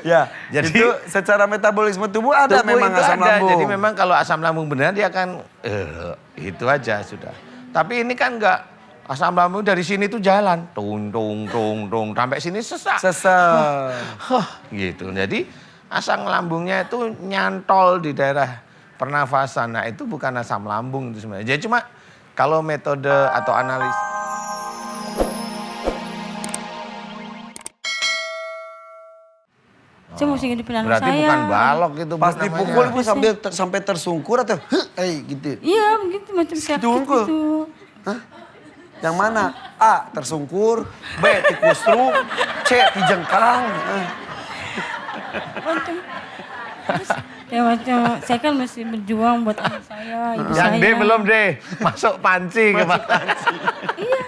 Ya, Jadi itu secara metabolisme tubuh ada tubuh memang itu asam ada. lambung. Jadi memang kalau asam lambung benar dia akan itu aja sudah. Tapi ini kan enggak, asam lambung dari sini tuh jalan, tung sampai sini sesak. Sesek. Gitu. Jadi asam lambungnya itu nyantol di daerah pernafasan. Nah, itu bukan asam lambung itu sebenarnya. Jadi cuma kalau metode atau analis Saya mesti hidupin anak berarti saya. bukan balok itu Pas namanya. dipukul ibu sampai tersungkur atau gitu. Iya begitu macam sakit Dungkul. gitu. Hah? Yang mana? A. Tersungkur. B. Tikusruk. C. Dijengkang. Macam ya macam saya kan mesti berjuang buat anak saya, ibu Yang saya. D belum D, masuk panci kepala. Iya,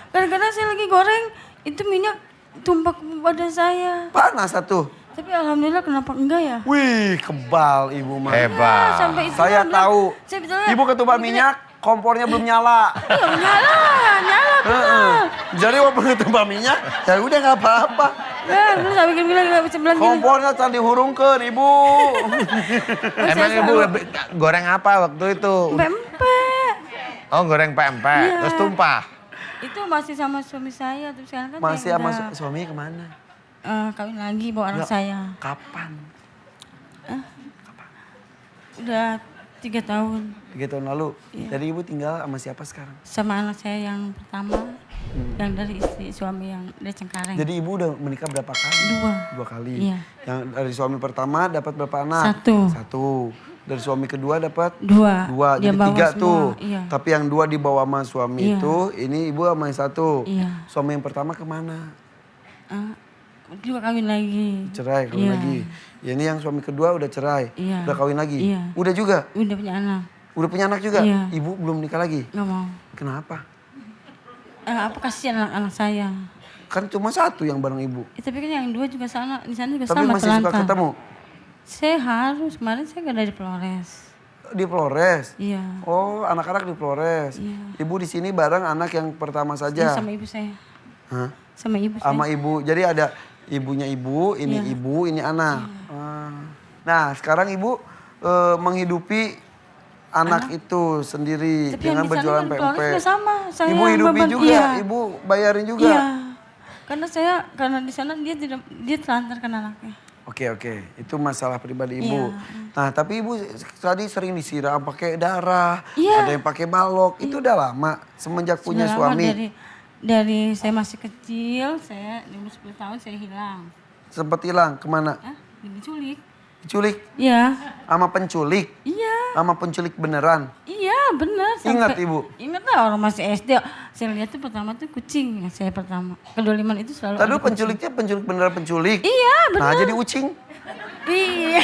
kadang-kadang saya lagi goreng itu minyak tumpah ke badan saya. Panas satu. Tapi alhamdulillah kenapa enggak ya? Wih, kebal ibu mah. Hebat. Sampai istri Saya bilang, tahu. Saya bilang, Ibu ketupat minyak, kompornya belum nyala. iya nyala benar. Jadi walaupun ketupat minyak, ya udah nggak apa-apa. Nah, terus saya bilang nggak bisa bilang gini. Kompornya can dihurungkeun ibu. Emang ibu goreng apa waktu itu? Pempek. Oh goreng pempek, Iya. terus tumpah. Itu masih sama suami saya, terus sekarang kan Masih saya sama udah, suaminya kemana? kawin lagi bawa anak Ya. saya. Kapan? Udah 3 tahun 3 tahun lalu. Iya. Jadi ibu tinggal sama siapa sekarang? sama anak saya yang pertama, yang dari istri suami yang dari Cengkareng. Jadi ibu udah menikah berapa kali? 2. 2 kali. Iya. Yang dari suami pertama dapat berapa anak? 1. 1. Dari suami kedua dapat 2. 2. Dia Jadi bawa 3 semua. tuh. Iya. Tapi yang 2 dibawa sama suami Iya. itu, ini ibu sama yang 1. Iya. Suami yang pertama kemana? Juga kawin lagi. Cerai, kawin Iya. lagi. Ya, ini yang suami kedua udah cerai. Iya. Udah kawin lagi. Iya. Udah juga. Udah punya anak. Udah punya anak juga. Iya. Ibu belum nikah lagi. Nggak mau. Kenapa? Apa kasihan anak-anak saya. Kan cuma 1 yang bareng ibu. Tapi kan yang 2 juga sana, di sana juga Tapi sama masih suka telantar. ketemu Saya harus, kemarin saya nggak dari Flores. di Flores. Iya. Oh, anak-anak di Flores. Iya. Ibu di sini bareng anak yang pertama Iya, saja. sama ibu saya. Hah? Sama ibu saya. Sama ibu. Jadi ada ibunya ibu, ini Iya. ibu, ini anak. Nah, sekarang ibu menghidupi anak itu sendiri Tapi dengan yang di sana berjualan yang Flores pempek. juga sama. Saya Ibu yang hidupi beban- juga, Iya. ibu bayarin juga. Iya. Karena di sana dia telantarkan anaknya. Oke, itu masalah pribadi ibu. Iya. Nah, tapi ibu tadi sering disiram pakai darah, Iya. ada yang pakai balok. Itu udah lama semenjak punya Sudah lama suami. dari saya masih kecil, saya di umur 10 tahun saya hilang. Sempat hilang kemana? Diculik. Diculik Iya. sama penculik, Iya. sama penculik beneran. Iya benar. Ingat, Ibu? Ingat lah orang masih SD. Saya lihat tuh pertama tuh kucing yang saya pertama. Kedoliman itu selalu Tadi ada kucing. penculiknya penculik beneran penculik. Iya benar. Nah, jadi ucing. Iya.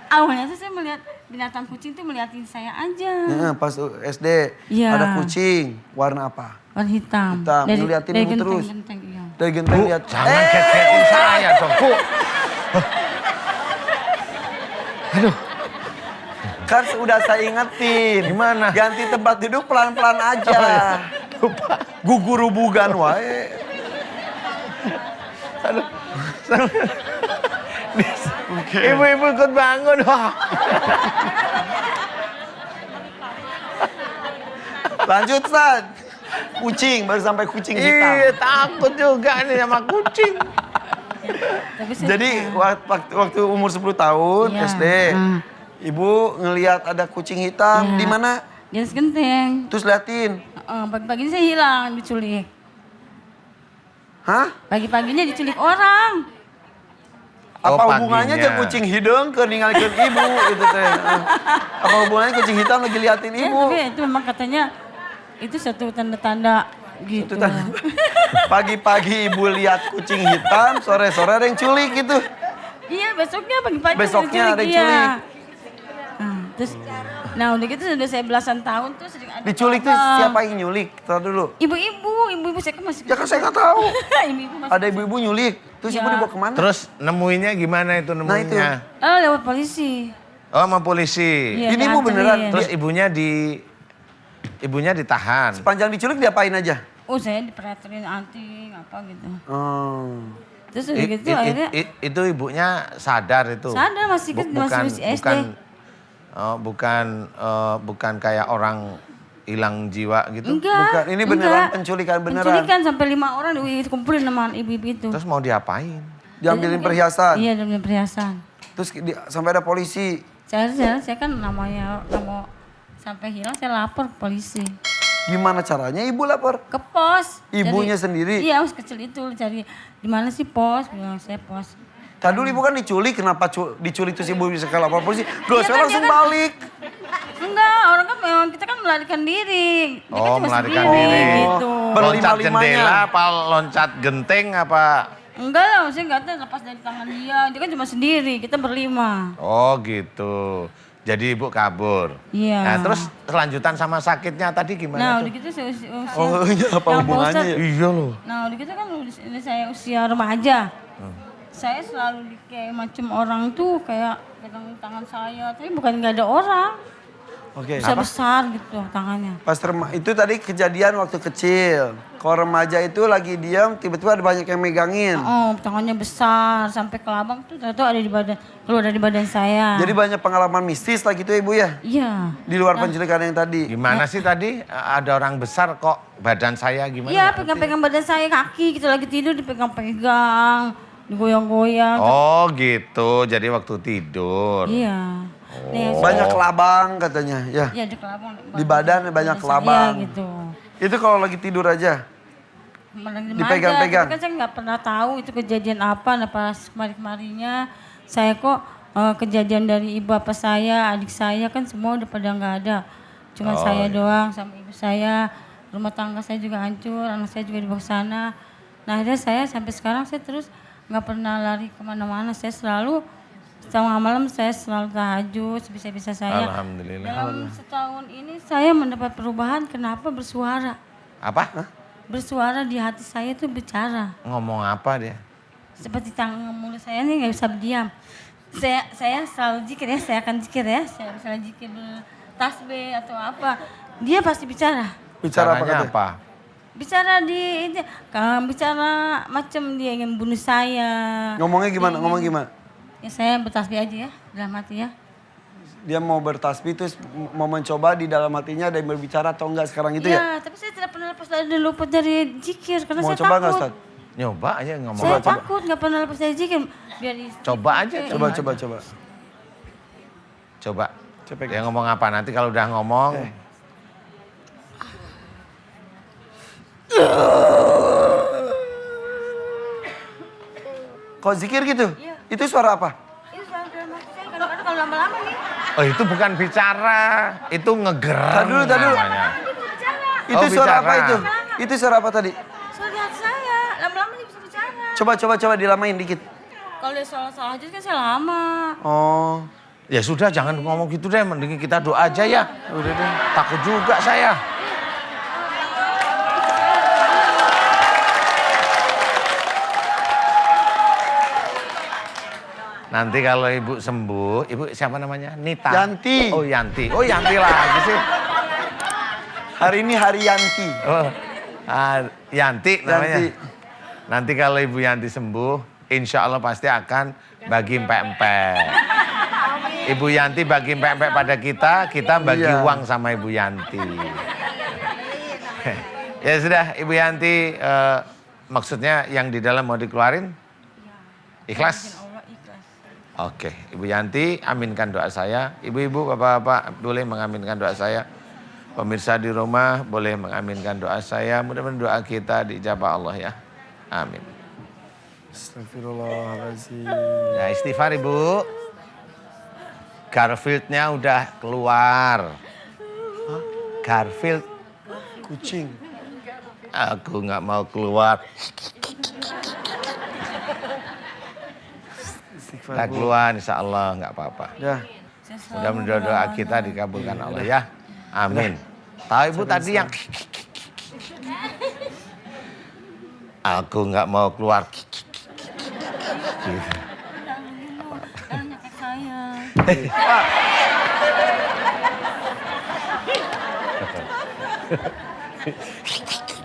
Awalnya tuh saya melihat binatang kucing tuh melihatin saya aja. Nah, pas SD Iya. ada kucing, warna apa? Warna hitam. Hitam, ngeliatin ibu terus. genteng, iya. Dari genteng Bu, lihat. jangan kekein saya dong, Bu. Kan sudah saya ingetin. Gimana? Ganti tempat duduk pelan-pelan aja. Gugurubugan wae. Ibu-ibu ikut bangun. Wah. Lanjut, San. Kucing, baru sampai kucing hitam. Iya, takut juga nih sama kucing. Tapi saya Jadi waktu umur 10 tahun Iya. SD, ibu ngelihat ada kucing hitam Iya. di mana? di atas genteng. Terus liatin. Pagi-pagi ini saya hilang diculik. Hah? Pagi-paginya diculik orang. Oh, Apa hubungannya paginya. aja kucing hidung ke ninggalkeun ibu gitu teh. Apa hubungannya kucing hitam lagi liatin Ya, ibu? tapi itu memang katanya itu satu tanda-tanda gitu. Pagi-pagi ibu lihat kucing hitam, sore-sore ada yang culik gitu. Iya besoknya pagi-pagi Besoknya ada yang iya. culik. Terus, nah udah gitu sudah saya belasan tahun tuh sering ada Diculik tuh problem. siapa yang nyulik? Tar dulu. Ibu-ibu saya kan masih Ya kan saya nggak tahu. ibu-ibu masih. Ada ibu-ibu nyulik. Terus ibu Ya. dibawa kemana? Terus nemuinnya gimana itu nemuinnya? Lewat polisi. Oh, sama polisi. Iya, Ini ibu dianterin. beneran. Terus ibunya ditahan. Sepanjang diculik diapain aja? Oh saya diperhatiin anting apa gitu. Oh. Terus udah gitu akhirnya Itu ibunya sadar itu. sadar masih masih SD. Bukan kayak orang hilang jiwa gitu. Enggak. Bukan, ini beneran penculikan beneran. Penculikan sampai 5 orang dikumpulin sama ibu-ibu itu. Terus mau diapain? Diambilin perhiasan. Iya, diambilin perhiasan. Terus sampai ada polisi. Saya kan namanya nggak mau sampai hilang, saya lapor ke polisi. Gimana caranya ibu lapor? Ke pos. Ibunya sendiri? Iya, masih kecil itu cari di mana sih pos? Bilang saya pos. Tadi dulu ibu kan diculik, kenapa diculik terus ibu bisa ke lapor polisi? Gue Iya sekarang kan, langsung dia kan- balik. Enggak, orang kan memang kita kan melarikan diri. Dia kan Oh, cuma melarikan sendiri diri. gitu. Loncat Berlima-limanya. jendela apa loncat genteng apa? Enggak lah, maksudnya enggak tahu lepas dari tangan dia. Dia kan cuma sendiri, kita berlima. Oh gitu. Jadi ibu kabur. Iya. Nah terus kelanjutan sama sakitnya tadi Nah, gimana udah tuh? gitu saya usia. Oh iya, apa yang hubungannya Pak ya? Iya loh. Nah, udah gitu kan udah saya usia remaja. Saya selalu kayak macam orang tuh kayak pegang tangan saya, tapi bukan nggak ada orang. Oke. Besar gitu tangannya. Pas itu tadi kejadian waktu kecil. Kalau remaja itu lagi diam, tiba-tiba ada banyak yang megangin. Oh, tangannya besar sampai ke labang tuh tahu ada di badan, keluar dari badan saya. Jadi banyak pengalaman mistis lah gitu ya ibu ya? Iya. Di luar penculikan yang tadi. Gimana sih tadi ada orang besar kok badan saya gimana? Iya, pegang-pegang badan saya, kaki gitu lagi tidur dipegang-pegang, digoyang-goyang. Oh gitu, jadi waktu tidur. Iya. Nih, Banyak kelabang katanya, ya. Iya, di kelabang. Di badan banyak saya kelabang. gitu. Itu kalau lagi tidur aja. Dipegang-pegang. Tapi kan saya nggak pernah tahu itu kejadian apa. Nah pas kemarin-kemarinnya saya kok kejadian dari ibu apa saya, adik saya kan semua udah pada nggak ada. Cuma saya doang sama ibu saya. Rumah tangga saya juga hancur, anak saya juga dibawa ke sana. Nah akhirnya saya sampai sekarang saya terus nggak pernah lari kemana-mana. Saya selalu setengah malam saya selalu tahajud sebisa-bisa saya. Alhamdulillah. Dalam setahun ini saya mendapat perubahan. Kenapa bersuara? Apa? Bersuara di hati saya tuh bicara. Ngomong apa dia? Seperti tangan mulut saya nih nggak bisa berdiam. Saya selalu zikir ya, saya akan zikir ya. Saya misalnya zikir tasbih atau apa, dia pasti bicara. Bicara apa Caranya katanya? apa? Bicara bicara macam dia ingin bunuh saya. Ngomongnya gimana? Ngomong gimana? Ya saya bertasbih aja ya, dalam hati ya. Dia mau bertasbih terus mau mencoba di dalam hatinya ada yang berbicara atau enggak sekarang itu ya? Iya, tapi saya tidak pernah lepas dari luput dari zikir karena Mau saya coba nggak takut. Ustaz? Nyoba aja ngomong Saya apa. takut nggak pernah lepas dari zikir. Biar Coba aja. Coba. Coba. Cepet. Dia ngomong apa nanti kalau udah ngomong. Kok zikir gitu? Iya. Itu suara apa? Itu suara dalam hati saya kadang-kadang kalau lama-lama nih. Oh itu bukan bicara, itu ngegeram. Tadi dulu. namanya. Dia bisa bicara. Itu Oh, suara bicara. apa itu? Itu suara apa tadi? Suara di hati saya, lama-lama dia bisa bicara. Coba dilamain dikit. Kalau dia salah aja kan saya lama. Oh, Ya sudah jangan ngomong gitu deh, mending kita doa aja ya. udah deh. Takut juga saya. Nanti kalau ibu sembuh, ibu siapa namanya? Nita. Yanti. Oh Yanti. Oh Yanti lagi sih. Hari ini hari Yanti. Oh, Yanti namanya. Yanti. Nanti kalau Ibu Yanti sembuh, insya Allah pasti akan bagi empek-empek. Ibu Yanti bagi empek-empek pada kita bagi Iya. uang sama Ibu Yanti. Ya sudah, Ibu Yanti, maksudnya yang di dalam mau dikeluarin? Ikhlas? Allah ikhlas. Oke, Ibu Yanti aminkan doa saya. Ibu-ibu, bapak-bapak boleh mengaminkan doa saya. Pemirsa di rumah boleh mengaminkan doa saya. Mudah-mudahan doa kita dijabah Allah ya. Amin. Astagfirullahaladzim. Ya istighfar Ibu. Garfieldnya udah keluar. Garfield, Kucing. aku nggak mau keluar. Istighfar, Kita Bu. keluar insya Allah nggak apa-apa. Ya. Mudah-mudahan doa kita dikabulkan Allah ya. Amin. Tahu Ibu tadi yang aku nggak mau keluar. Gitu. Jangan nyakit saya.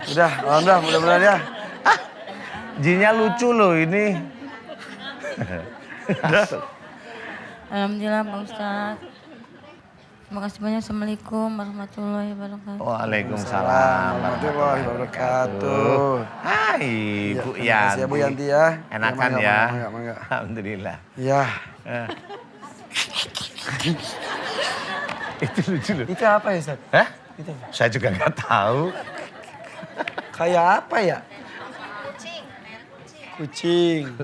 Udah, alhamdulillah mudah-mudahan ya. Jinnya lucu loh ini. Alhamdulillah Pak Ustadz. Terima kasih banyak. Assalamualaikum warahmatullahi wabarakatuh. Waalaikumsalam warahmatullahi wabarakatuh. Hai Bu Terima kasih Yanti. ya Bu Yanti ya. Enakan Mangga, ya. mangga. Alhamdulillah. Ya. Itu lucu loh. Itu apa ya Ustaz? Hah? Itu Saya juga nggak tahu. kayak apa ya? Kucing.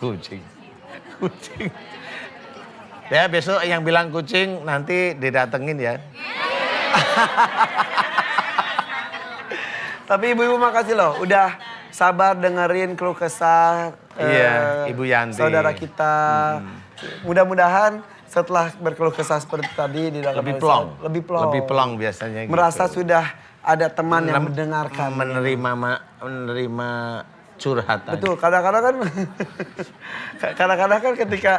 Kucing. Kucing. Ya besok yang bilang kucing nanti didatengin ya. Tapi ibu-ibu makasih loh, udah sabar dengerin keluh kesah Iya, Ibu Yanti. saudara kita. Mudah-mudahan setelah berkeluh kesah seperti tadi di dalam Lebih episode, plong. lebih plong. Lebih plong biasanya gitu. Merasa sudah ada teman yang mendengarkan. Menerima curhatan. Betul, kadang-kadang kan kadang-kadang kan ketika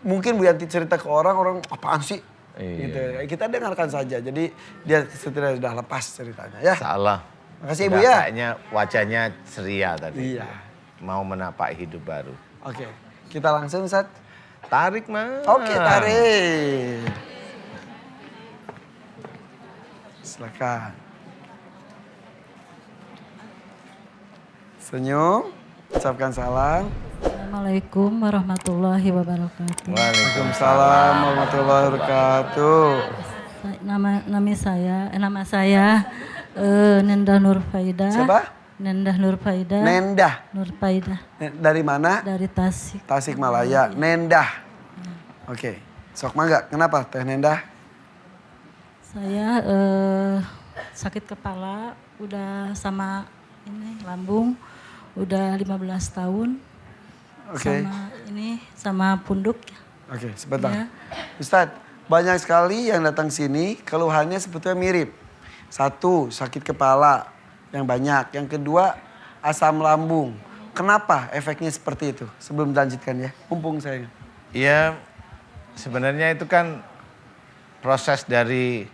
mungkin Bu Yanti cerita ke orang apaan sih? Iya. Gitu. Kita dengarkan saja. Jadi dia setidaknya sudah lepas ceritanya ya. Salah. Makasih Ibu ya. Kayaknya wajahnya ceria tadi. Iya. Mau menapak hidup baru. Oke, kita langsung Ustaz. Tarik Mas. Oke, tarik. Silakan. Senyum, ucapkan salam. Assalamualaikum warahmatullahi wabarakatuh. Waalaikumsalam warahmatullahi wabarakatuh. Nama saya Nendah Nurfaida. Siapa? Nendah Nurfaida. Nendah. Nurfaida Dari mana? dari Tasik. Tasikmalaya. Nendah. Oke. Sok mangga. Kenapa Teh Nendah? Saya sakit kepala, udah sama ini lambung, udah 15 tahun. Oke. Sama punduk. Oke, sebentar. Ya. Ustadz, banyak sekali yang datang sini keluhannya sebetulnya mirip. Satu, sakit kepala yang banyak. Yang kedua, asam lambung. Kenapa efeknya seperti itu? Sebelum dilanjutkan ya, mumpung saya. Iya, sebenarnya itu kan proses dari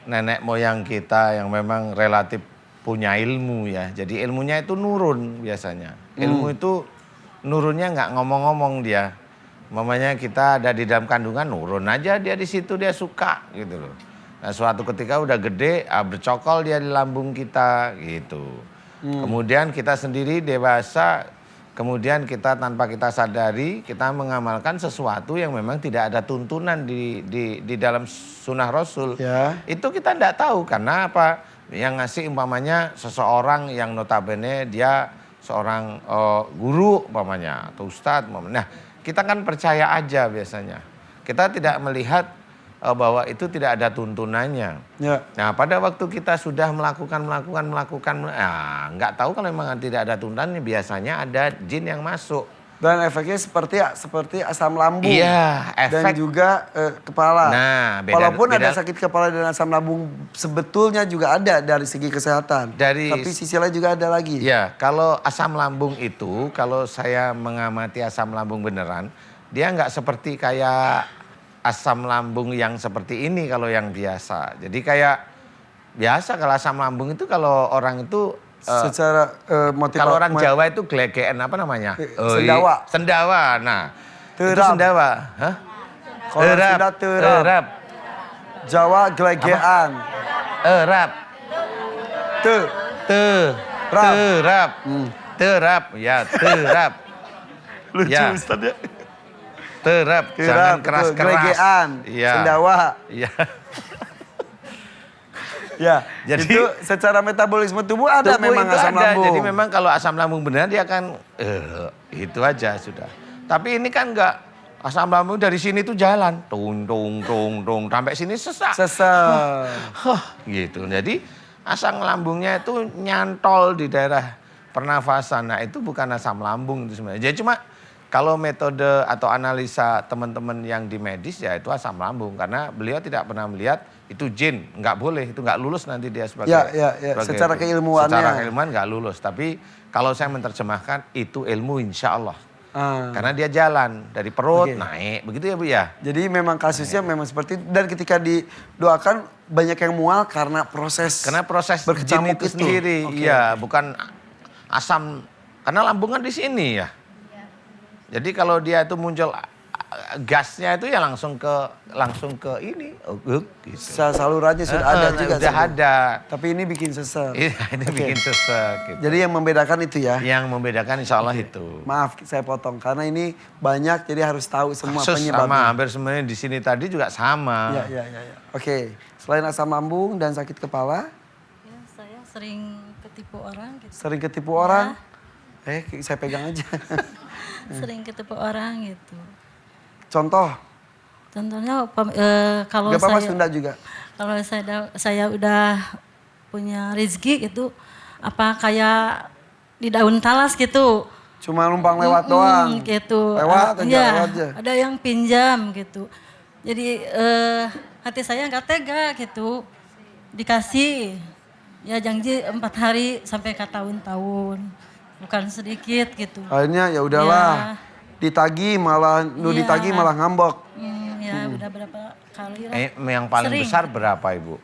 nenek moyang kita yang memang relatif punya ilmu ya. Jadi ilmunya itu nurun biasanya. Ilmu itu nurunnya nggak ngomong-ngomong dia. Mamanya kita ada di dalam kandungan nurun aja dia di situ dia suka gitu loh. Nah suatu ketika udah gede bercokol dia di lambung kita gitu. Kemudian kita sendiri dewasa, kemudian kita tanpa kita sadari kita mengamalkan sesuatu yang memang tidak ada tuntunan di dalam sunnah Rasul. Ya. Itu kita tidak tahu karena apa? Yang ngasih umpamanya seseorang yang notabene dia seorang guru umpamanya atau ustadz umpamanya. Nah kita kan percaya aja biasanya. Kita tidak melihat bahwa itu tidak ada tuntunannya. Ya. Nah pada waktu kita sudah melakukan, nggak tahu kalau memang tidak ada tuntunannya biasanya ada jin yang masuk. Dan efeknya seperti asam lambung. Iya, Dan efek. juga kepala. Nah, Walaupun ada sakit kepala dan asam lambung sebetulnya juga ada dari segi kesehatan. Tapi sisi lain juga ada lagi. Ya, kalau asam lambung itu, kalau saya mengamati asam lambung beneran, dia nggak seperti kayak asam lambung yang seperti ini kalau yang biasa. Jadi kayak biasa kalau asam lambung itu kalau orang itu secara kalau orang Jawa itu glegeken apa namanya? Sendawa. Sendawa. Nah, itu Terap. sendawa. Hah? Kalau Sunda terap. Jawa gelegean. Terap. Terap. Terap. Ya, terap. Lucu Ya. Ustaz ya. Terap. Jangan keras-keras. Gelegean. Iya. Sendawa. Iya. Ya, Jadi itu secara metabolisme tubuh ada tubuh memang itu asam ada. lambung. Jadi memang kalau asam lambung benar dia akan itu aja sudah. Tapi ini kan enggak, asam lambung dari sini tuh jalan, tung sampai sini sesak. Sesek. Gitu. Jadi asam lambungnya itu nyantol di daerah pernafasan. Nah, itu bukan asam lambung itu sebenarnya. Jadi cuma kalau metode atau analisa teman-teman yang di medis ya itu asam lambung karena beliau tidak pernah melihat itu jin, nggak boleh, itu nggak lulus nanti dia sebagai Ya. Secara keilmuannya. Secara keilmuan nggak lulus, tapi kalau saya menerjemahkan itu ilmu insya Allah. Karena dia jalan dari perut naik, begitu ya Bu ya? Jadi memang kasusnya memang seperti itu. Dan ketika didoakan banyak yang mual karena proses Karena proses jin berkecamuk itu sendiri, iya bukan asam Karena lambung kan di sini ya. Jadi kalau dia itu muncul gasnya itu ya langsung ke ini. Gitu. Salurannya sudah ada juga. Sudah ada. Tapi ini bikin sesek. Iya, ini bikin sesek. Gitu. Jadi yang membedakan itu ya? Yang membedakan insya Allah itu. Maaf saya potong karena ini banyak jadi harus tahu semua Kasus penyebabnya. sama, hampir semuanya di sini tadi juga sama. Ya. Oke, selain asam lambung dan sakit kepala, Ya, saya sering ketipu orang gitu. sering ketipu orang? Saya pegang aja. Sering ketipu orang gitu. Contoh, Contohnya kalau gak apa-apa saya Sunda juga. kalau saya udah punya rezeki gitu, apa kayak di daun talas gitu. Cuma numpang lewat doang. Gitu. Lewat aja, Iya, lewat aja. ada yang pinjam gitu. Jadi hati saya nggak tega gitu. Dikasih, ya janji 4 hari sampai ke tahun-tahun. Bukan sedikit gitu. Akhirnya ya udahlah. Ditagi malah, Iya. ditagi malah ngambek. Ya udah berapa kali lah. Yang paling Sering. besar berapa Ibu?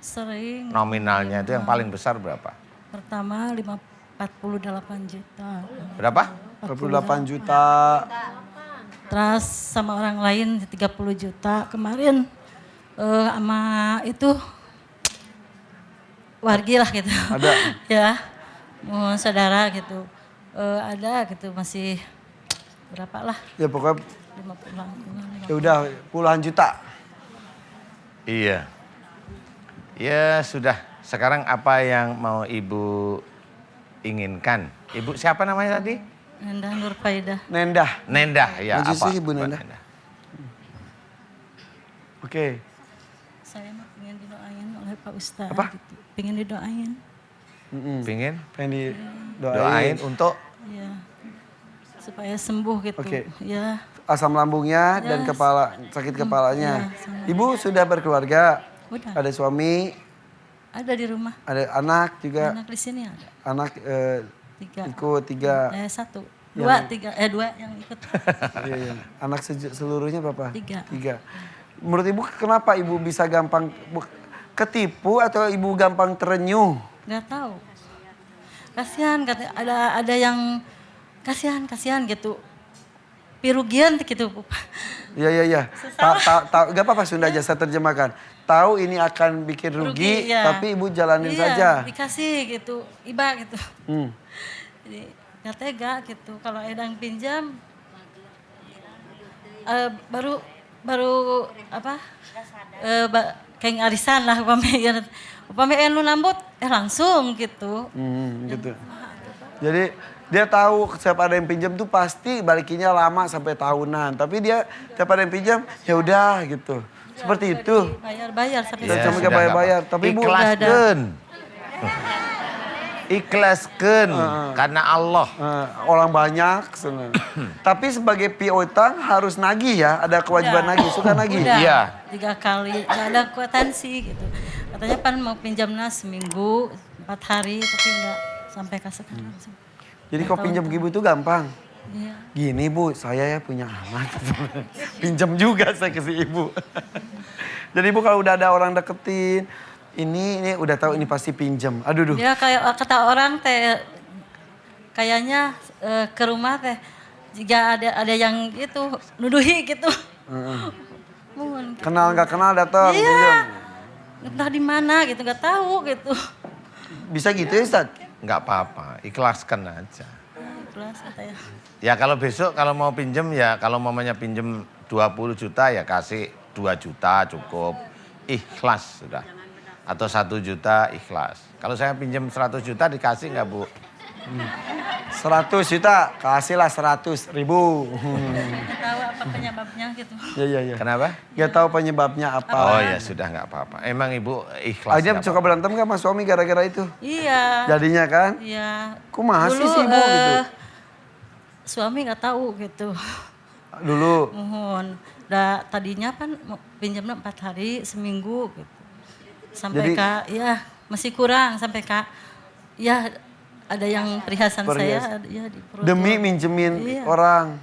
Sering. Nominalnya itu yang paling besar berapa? Pertama 48 juta. Berapa? 48 juta. Terus sama orang lain 30 juta. Kemarin sama itu wargi lah gitu. Ada. Ya, saudara gitu. Ada gitu masih berapa lah, Ya pokoknya 50. ya udah puluhan juta. Iya. Ya sudah. Sekarang apa yang mau Ibu inginkan? Ibu siapa namanya tadi? Nendah Nurfaidah. Nendah. Nendah ya Maju apa? sih, Ibu Nendah. Oke. Saya mah pengen didoain oleh Pak Ustadz. Apa? Gitu. Pengen didoain. Pingin Pengen doain untuk Ya. Supaya sembuh gitu. Oke. Ya. asam lambungnya dan sakit kepalanya. Ibu sudah berkeluarga? Udah. Ada suami? Ada di rumah. Ada anak juga? Anak di sini ada. Anak 3. ikut 3. 1. 2, 3. 2 yang ikut. Iya. Anak seluruhnya berapa? 3. 3. Menurut Ibu kenapa Ibu bisa gampang ketipu atau Ibu gampang terenyuh? Gak tahu. Kasihan, ada yang kasihan gitu. Pirugian gitu. Iya. Gak apa-apa Sunda aja saya terjemahkan. Tahu ini akan bikin rugi, ya. tapi Ibu jalanin Iya, saja. dikasih gitu, iba gitu. Hmm. Jadi gak tega gitu. Kalau Edang pinjam, baru apa? Kayak arisan lah upamanya lu nambut, langsung gitu. Gitu. Jadi dia tahu setiap ada yang pinjam tuh pasti balikinnya lama sampai tahunan. Tapi dia setiap ada yang pinjam ya udah gitu. Seperti itu. Bayar sampai Dan sampai sudah nggak bayar. apa-apa. Tapi Ibu ikhlaskan. Ikhlaskan karena Allah. orang banyak sebenarnya. Tapi sebagai piutang harus nagih ya, ada kewajiban nagih, suka nagih. Udah, Iya. 3 kali, gak ada kwitansi gitu. Katanya pan mau pinjamnya seminggu, 4 hari, tapi enggak sampai ke sekarang. Jadi kok pinjam ke Ibu tuh gampang. Iya. Gini Bu, saya ya punya anak. Pinjam juga saya ke si Ibu. Jadi Ibu kalau udah ada orang deketin, ini udah tahu ini pasti pinjam. Aduh. Ya kayak kata orang teh, kayaknya ke rumah teh, jika ada yang itu, nuduhi gitu. Mohon. Kenal nggak kenal datang pinjam. Iya. Entah di mana gitu, nggak tahu gitu. Bisa gitu ya Ustaz? Nggak apa-apa, ikhlaskan aja. Ikhlas katanya. Ya kalau besok kalau mau pinjem ya kalau mamanya pinjem 20 juta ya kasih 2 juta cukup. Ikhlas sudah. Atau 1 juta ikhlas. Kalau saya pinjem 100 juta dikasih nggak Bu? 100 juta, kasihlah 100.000. Nggak tahu apa penyebabnya gitu. Iya. Kenapa? Gak tahu penyebabnya apa. Oh ya sudah nggak apa-apa. Emang Ibu ikhlas. Akhirnya nggak suka apa-apa. berantem gak sama suami gara-gara itu? Iya. Jadinya kan? Iya. Kumaha sih Dulu, si Ibu gitu? Suami nggak tahu gitu. Dulu. Mohon. Tadinya kan pinjamnya 4 hari seminggu gitu. Sampai Jadi- ya masih kurang sampai ya ada yang perhiasan saya ya di perut. Demi minjemin Iya. orang.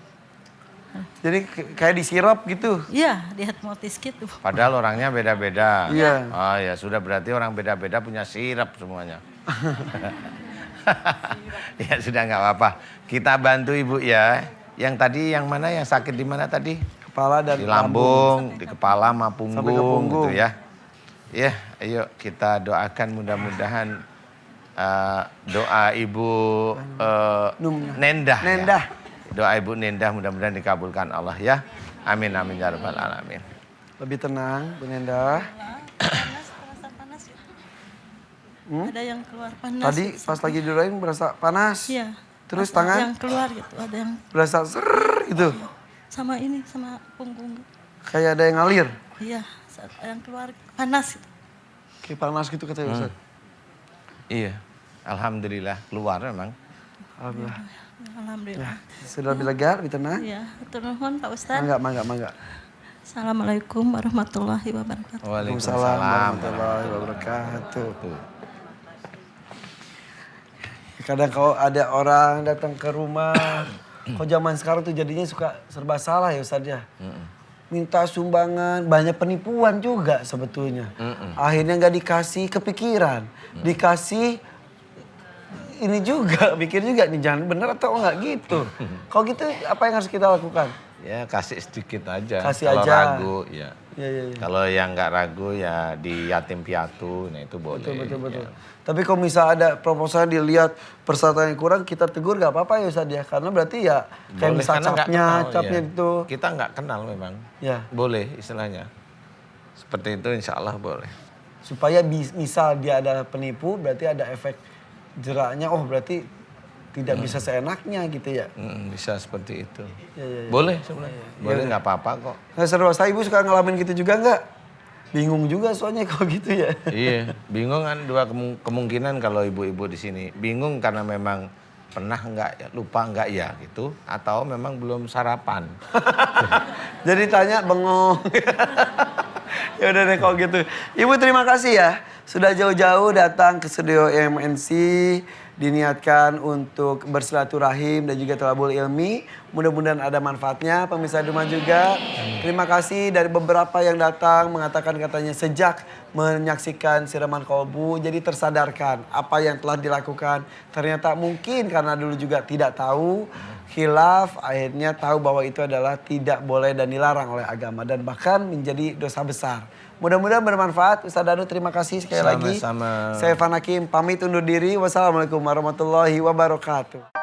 Jadi kayak disirap gitu. Iya, di hipnotis gitu. Padahal orangnya beda-beda. Iya. Oh ya sudah berarti orang beda-beda punya sirap semuanya. Ya sudah nggak apa-apa. Kita bantu ibu ya. Yang tadi yang mana yang sakit di mana tadi? Kepala dan Di lambung, di kepala sama Sampai ke punggung punggung. gitu ya. Ya, ayo kita doakan mudah-mudahan doa ibu Nendah. Nendah. Ya. Doa ibu Nendah mudah-mudahan dikabulkan Allah ya. Amin amin ya rabbal alamin. Lebih tenang, Bu Nendah. Panas, terasa panas ya. Ada yang keluar panas. Tadi gitu. pas lagi dirain berasa panas. Iya. Terus Ada tangan yang keluar gitu, ada yang berasa ser gitu. sama ini, sama punggung. Kayak ada yang ngalir. Iya, saat yang keluar panas gitu. Kayak panas gitu katanya Ustaz. Iya. Alhamdulillah keluar memang. Alhamdulillah. Alhamdulillah. Sudah lebih lega, lebih tenang. Iya, turun Pak Ustadz. Mangga. Assalamualaikum warahmatullahi wabarakatuh. Waalaikumsalam warahmatullahi wabarakatuh. Kadang kalau ada orang datang ke rumah, kok zaman sekarang tuh jadinya suka serba salah ya Ustaz ya. Minta sumbangan, banyak penipuan juga sebetulnya. Akhirnya nggak dikasih kepikiran, dikasih ini juga, pikir juga nih jangan bener atau enggak gitu. Kalau gitu apa yang harus kita lakukan? Ya kasih sedikit aja. Kasih Kalau aja. ragu ya. Iya. Kalau yang nggak ragu ya di yatim piatu, nah itu boleh. Betul. Ya. Tapi kalau misal ada proposal dilihat persyaratan yang kurang, kita tegur gak apa-apa ya Ustaz ya. Karena berarti ya kayak Boleh, misal karena nggak kenal, capnya ya. itu. Kita nggak kenal memang. Ya. Boleh istilahnya. Seperti itu insya Allah boleh. Supaya misal dia ada penipu, berarti ada efek jeraknya. Oh berarti tidak bisa seenaknya gitu ya. Bisa seperti itu. Ya. Boleh sebenarnya. Boleh nggak apa-apa kok. Nah seru, Ibu suka ngalamin gitu juga nggak? Bingung juga soalnya kalau gitu ya. Iya, bingung kan dua kemungkinan kalau ibu-ibu di sini. Bingung karena memang pernah nggak ya, lupa nggak ya gitu, atau memang belum sarapan. Jadi tanya bengong. Ya udah deh kalau gitu. Ibu terima kasih ya sudah jauh-jauh datang ke studio MNC, diniatkan untuk bersilaturahim dan juga tolabul ilmi. Mudah-mudahan ada manfaatnya, pemirsa di rumah juga. Terima kasih dari beberapa yang datang mengatakan katanya sejak menyaksikan siraman kolbu jadi tersadarkan apa yang telah dilakukan. Ternyata mungkin karena dulu juga tidak tahu, khilaf, akhirnya tahu bahwa itu adalah tidak boleh dan dilarang oleh agama dan bahkan menjadi dosa besar. Mudah-mudahan bermanfaat. Ustaz Danu terima kasih sekali lagi. Sama-sama. Saya Evan Hakim pamit undur diri. Wassalamualaikum warahmatullahi wabarakatuh.